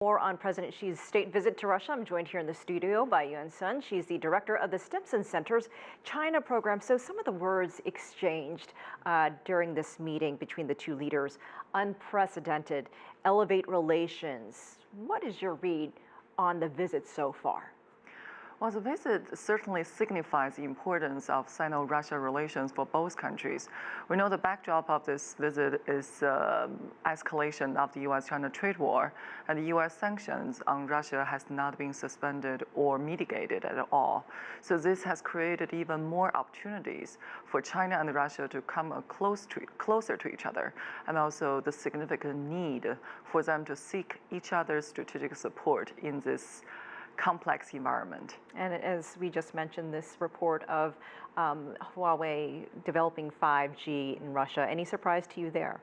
More on President Xi's state visit to Russia. I'm joined here in the studio by Yuan Sun. She's the director of the Stimson Center's China program. So some of the words exchanged during this meeting between the two leaders: unprecedented, elevate relations. What is your read on the visit so far? Well, the visit certainly signifies the importance of Sino-Russia relations for both countries. We know the backdrop of this visit is escalation of the U.S.-China trade war, and the U.S. sanctions on Russia has not been suspended or mitigated at all. So this has created even more opportunities for China and Russia to come closer to each other, and also the significant need for them to seek each other's strategic support in this complex environment. And as we just mentioned, this report of Huawei developing 5G in Russia, any surprise to you there?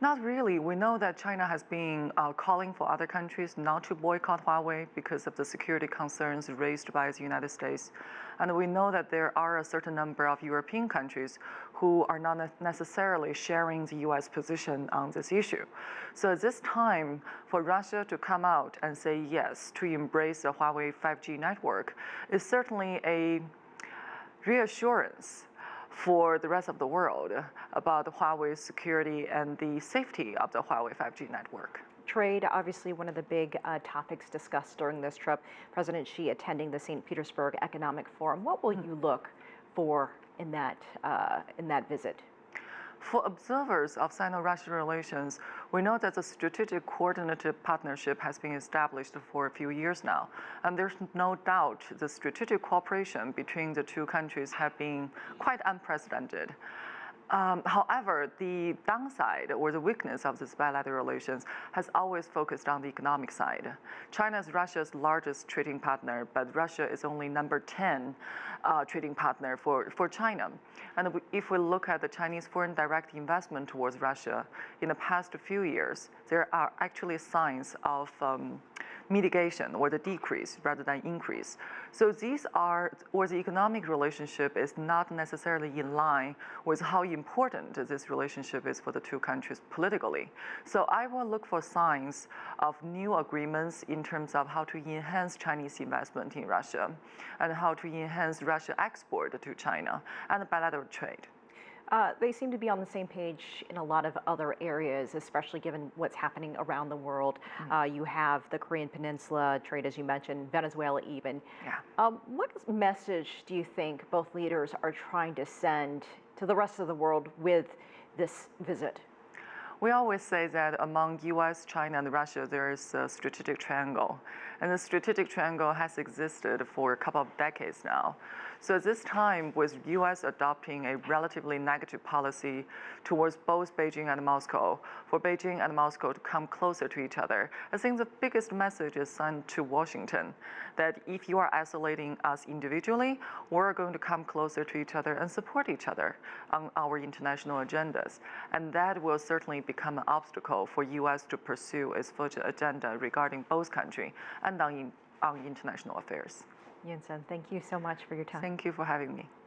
Not really. We know that China has been calling for other countries not to boycott Huawei because of the security concerns raised by the United States. And we know that there are a certain number of European countries who are not necessarily sharing the U.S. position on this issue. So at this time, for Russia to come out and say yes to embrace the Huawei 5G network is certainly a reassurance for the rest of the world about Huawei's security and the safety of the Huawei 5G network. Trade, obviously one of the big topics discussed during this trip. President Xi attending the St. Petersburg Economic Forum. What will you look for in that visit? For observers of Sino-Russian relations, we know that the strategic coordinated partnership has been established for a few years now, and there's no doubt the strategic cooperation between the two countries have been quite unprecedented. However, the downside or the weakness of this bilateral relations has always focused on the economic side. China is Russia's largest trading partner, but Russia is only number 10 trading partner for China. And if we look at the Chinese foreign direct investment towards Russia in the past few years, there are actually signs of mitigation or the decrease rather than increase. So the economic relationship is not necessarily in line with how important this relationship is for the two countries politically. So I will look for signs of new agreements in terms of how to enhance Chinese investment in Russia and how to enhance Russia export to China and bilateral trade. They seem to be on the same page in a lot of other areas, especially given what's happening around the world. You have the Korean Peninsula trade, as you mentioned, Venezuela even. Yeah. What message do you think both leaders are trying to send to the rest of the world with this visit? We always say that among U.S., China, and Russia, there is a strategic triangle. And the strategic triangle has existed for a couple of decades now. So at this time, with U.S. adopting a relatively negative policy towards both Beijing and Moscow, for Beijing and Moscow to come closer to each other, I think the biggest message is sent to Washington, that if you are isolating us individually, we're going to come closer to each other and support each other on our international agendas. And that will certainly become an obstacle for U.S. to pursue its future agenda regarding both countries and on international affairs. Yuan Sun, thank you so much for your time. Thank you for having me.